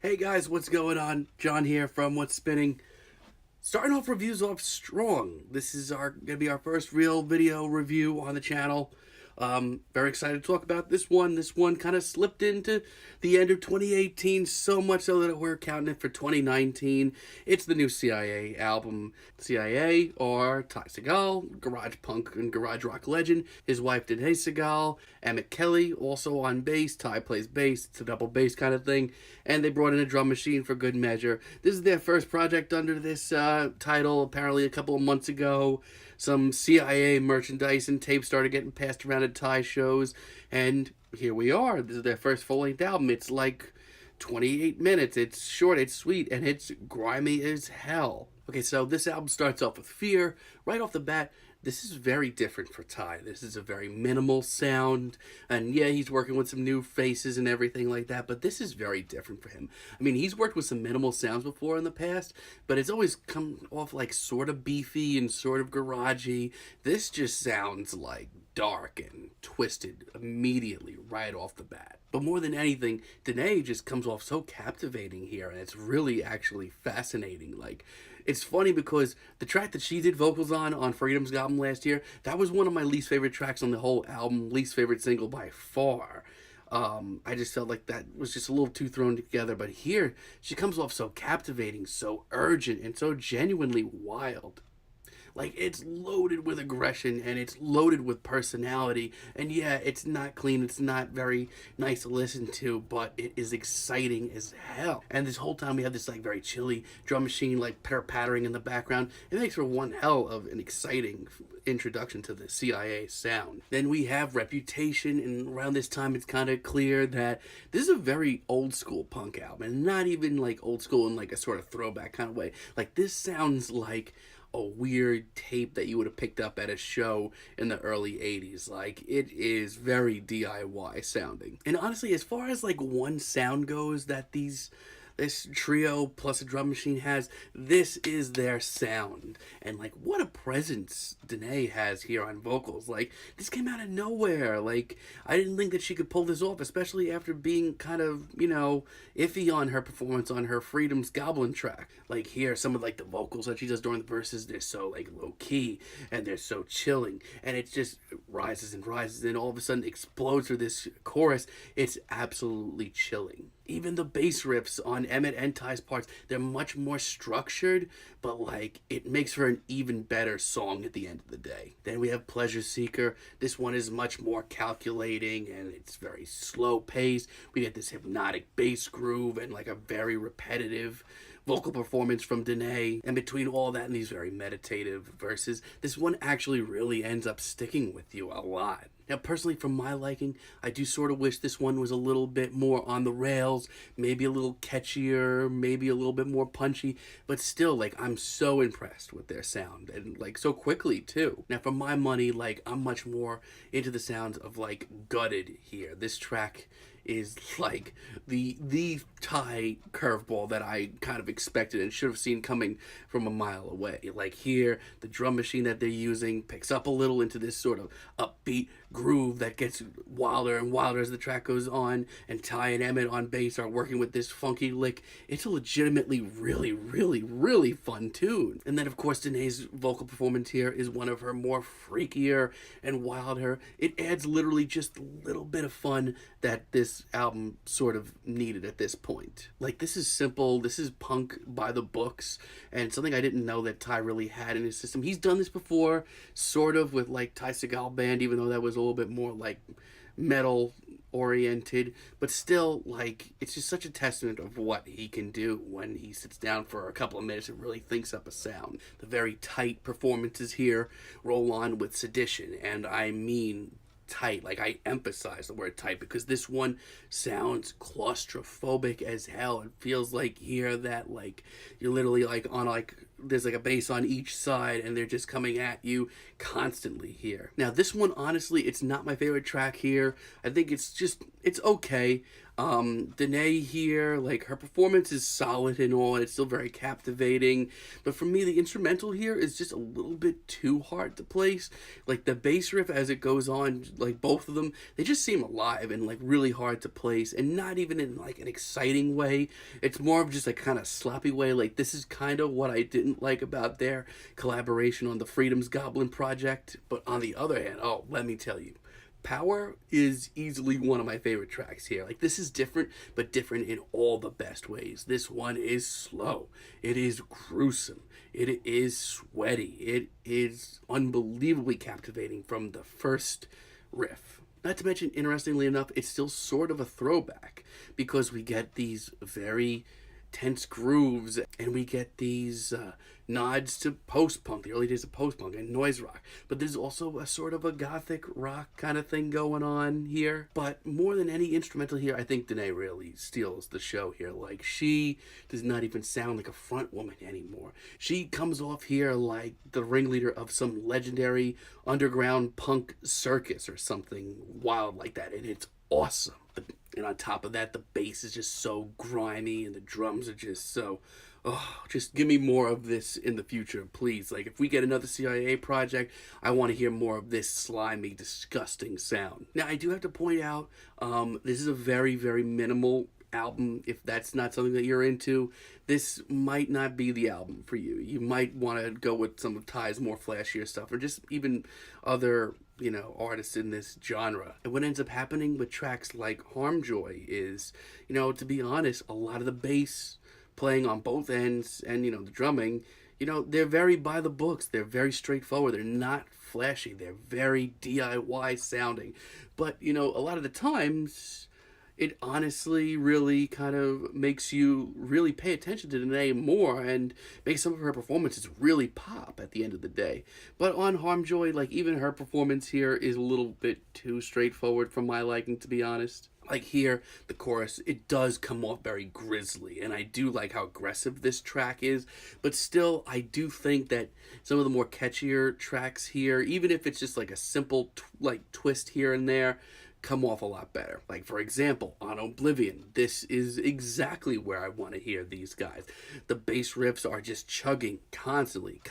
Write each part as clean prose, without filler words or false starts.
Hey guys, what's going on? John here from What's Spinning. Starting off reviews off strong. This is gonna be our first real video review on the channel. Very excited to talk about this one. This one kind of slipped into the end of 2018, so much so that we're counting it for 2019. It's the new C.I.A. album. C.I.A. or C.I.A, garage punk and garage rock legend. His wife Danae Segal, Emmett Kelly also on bass. Ty plays bass. It's a double bass kind of thing. And they brought in a drum machine for good measure. This is their first project under this title, apparently a couple of months ago. Some C.I.A. merchandise and tape started getting passed around at Thai shows, and here we are. This is their first full-length album. It's like 28 minutes. It's short, it's sweet, and it's grimy as hell. Okay, so this album starts off with Fear. Right off the bat, this is very different for Ty. This is a very minimal sound, and yeah, he's working with some new faces and everything like that, but this is very different for him. I mean, he's worked with some minimal sounds before in the past, but it's always come off like sort of beefy and sort of garagey. This just sounds like dark and twisted immediately right off the bat. But more than anything, Danae just comes off so captivating here, and it's really actually fascinating. Like, it's funny because the track that she did vocals on Freedom's album last year, that was one of my least favorite tracks on the whole album, least favorite single by far. I just felt like that was just a little too thrown together, but here, she comes off so captivating, so urgent, and so genuinely wild. Like, it's loaded with aggression and it's loaded with personality. And yeah, it's not clean, it's not very nice to listen to, but it is exciting as hell. And this whole time we have this like very chilly drum machine like pattering in the background. It makes for one hell of an exciting introduction to the C.I.A. sound. Then we have Reputation, and around this time it's kind of clear that this is a very old school punk album, and not even like old school in like a sort of throwback kind of way. Like, this sounds like a weird tape that you would have picked up at a show in the early 80s. Like, it is very DIY sounding. And honestly, as far as like one sound goes that this trio plus a drum machine has, this is their sound. And like, what a presence Danae has here on vocals. Like, this came out of nowhere. Like, I didn't think that she could pull this off, especially after being kind of, you know, iffy on her performance on her Freedom's Goblin track. Like, here, some of like the vocals that she does during the verses, they're so like low key and they're so chilling, and it just rises and rises and all of a sudden explodes through this chorus. It's absolutely chilling. Even the bass riffs on Emmett and Ty's parts, they're much more structured, but like, it makes for an even better song at the end of the day. Then we have Pleasure Seeker. This one is much more calculating and it's very slow paced. We get this hypnotic bass groove and like a very repetitive vocal performance from Danae. And between all that and these very meditative verses, this one actually really ends up sticking with you a lot. Now, personally, for my liking, I do sort of wish this one was a little bit more on the rails, maybe a little catchier, maybe a little bit more punchy, but still, like, I'm so impressed with their sound, and, like, so quickly, too. Now, for my money, like, I'm much more into the sounds of, like, Gutted here. This track is like the Thai curveball that I kind of expected and should have seen coming from a mile away. Like, here, the drum machine that they're using picks up a little into this sort of upbeat groove that gets wilder and wilder as the track goes on, and Ty and Emmett on bass are working with this funky lick. It's a legitimately really, really, really fun tune. And then, of course, Danae's vocal performance here is one of her more freakier and wilder. It adds literally just a little bit of fun that this album sort of needed at this point. Like, this is simple, this is punk by the books, and something I didn't know that Ty really had in his system. He's done this before, sort of, with like Ty Segal Band, even though that was a little bit more like metal oriented, but still, like, it's just such a testament of what he can do when he sits down for a couple of minutes and really thinks up a sound. The very tight performances here roll on with Sedition, and I mean tight. Like, I emphasize the word tight because this one sounds claustrophobic as hell. It feels like here that like you're literally like on like there's like a bass on each side and they're just coming at you constantly here. Now, this one, honestly, it's not my favorite track here. I think it's okay. Danae here, like, her performance is solid and all, and it's still very captivating. But for me, the instrumental here is just a little bit too hard to place. Like, the bass riff as it goes on, like, both of them, they just seem alive and, like, really hard to place, and not even in, like, an exciting way. It's more of just a kind of sloppy way. Like, this is kind of what I didn't like about their collaboration on the Freedom's Goblin project. But on the other hand, oh, let me tell you, Power is easily one of my favorite tracks here. Like, this is different, but different in all the best ways. This one is slow. It is gruesome. It is sweaty. It is unbelievably captivating from the first riff. Not to mention, interestingly enough, it's still sort of a throwback because we get these very tense grooves and we get these nods to post-punk, the early days of post-punk and noise rock. But there's also a sort of a gothic rock kind of thing going on here. But more than any instrumental here, I think Danae really steals the show here. Like, she does not even sound like a front woman anymore. She comes off here like the ringleader of some legendary underground punk circus or something wild like that, and it's awesome. And on top of that, the bass is just so grimy and the drums are just so, oh, just give me more of this in the future, please. Like, if we get another C.I.A. project, I want to hear more of this slimy, disgusting sound. Now, I do have to point out, this is a very, very minimal album. If that's not something that you're into, this might not be the album for you. You might want to go with some of Ty's more flashier stuff, or just even other, you know, artists in this genre. And what ends up happening with tracks like Harmjoy is, you know, to be honest, a lot of the bass playing on both ends and, you know, the drumming, you know, they're very by the books. They're very straightforward. They're not flashy. They're very DIY sounding. But, you know, a lot of the times, it honestly really kind of makes you really pay attention to Danae more and makes some of her performances really pop at the end of the day. But on Harmjoy, like, even her performance here is a little bit too straightforward for my liking, to be honest. Like, here, the chorus, it does come off very grisly, and I do like how aggressive this track is, but still, I do think that some of the more catchier tracks here, even if it's just like a simple twist here and there, come off a lot better. Like, for example, on Oblivion, this is exactly where I want to hear these guys. The bass riffs are just chugging constantly,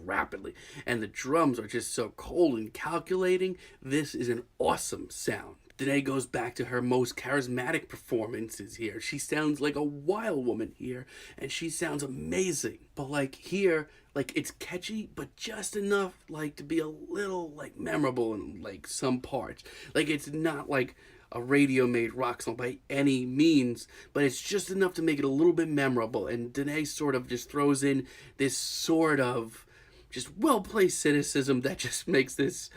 rapidly, and the drums are just so cold and calculating. This is an awesome sound. Danae goes back to her most charismatic performances here. She sounds like a wild woman here, and she sounds amazing. But, like, here, like, it's catchy, but just enough, like, to be a little, like, memorable in, like, some parts. Like, it's not, like, a radio-made rock song by any means, but it's just enough to make it a little bit memorable. And Danae sort of just throws in this sort of just well-placed cynicism that just makes this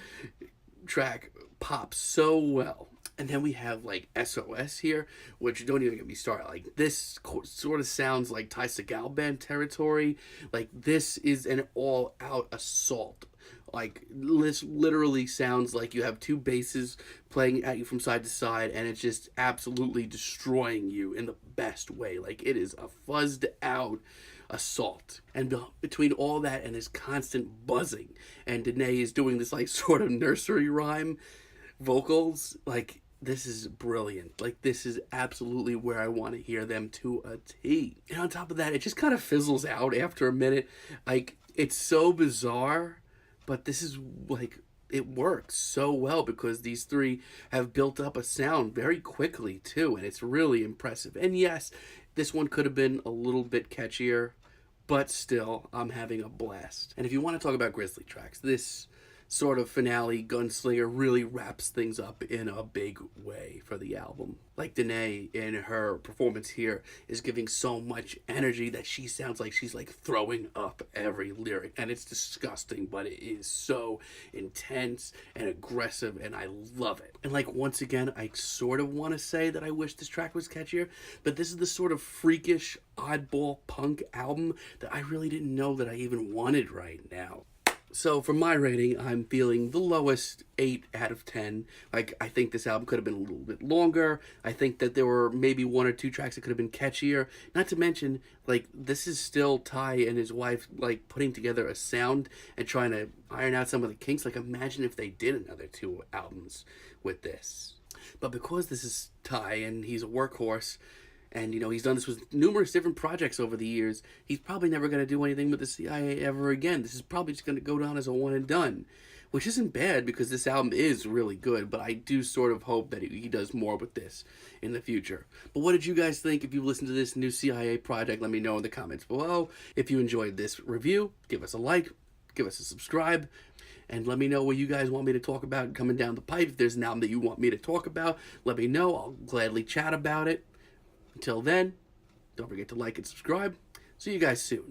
track pop so well. And then we have, like, SOS here, which don't even get me started. Like, this sort of sounds like Ty Segall band territory. Like, this is an all-out assault. Like, this literally sounds like you have two basses playing at you from side to side, and it's just absolutely destroying you in the best way. Like, it is a fuzzed-out assault. And between all that and this constant buzzing, and Danae is doing this, like, sort of nursery rhyme vocals, like, this is brilliant. Like, this is absolutely where I want to hear them to a T. And on top of that, it just kind of fizzles out after a minute. Like, it's so bizarre, but this is, like, it works so well because these three have built up a sound very quickly, too, and it's really impressive. And yes, this one could have been a little bit catchier, but still, I'm having a blast. And if you want to talk about Grizzly tracks, this sort of finale gunslinger really wraps things up in a big way for the album. Like, Danae in her performance here is giving so much energy that she sounds like she's, like, throwing up every lyric, and it's disgusting, but it is so intense and aggressive, and I love it. And, like, once again, I sort of want to say that I wish this track was catchier, but this is the sort of freakish oddball punk album that I really didn't know that I even wanted right now. So for my rating, I'm feeling the lowest 8 out of 10. Like, I think this album could have been a little bit longer. I think that there were maybe 1 or 2 tracks that could have been catchier. Not to mention, like, this is still Ty and his wife, like, putting together a sound and trying to iron out some of the kinks. Like, imagine if they did another 2 albums with this. But because this is Ty and he's a workhorse, and he's done this with numerous different projects over the years, he's probably never going to do anything with the C.I.A. ever again. This is probably just going to go down as a one and done, which isn't bad because this album is really good, but I do sort of hope that he does more with this in the future. But what did you guys think? If you listened to this new C.I.A. project, let me know in the comments below. If you enjoyed this review, give us a like, give us a subscribe, and let me know what you guys want me to talk about coming down the pipe. If there's an album that you want me to talk about, let me know. I'll gladly chat about it. Until then, don't forget to like and subscribe. See you guys soon.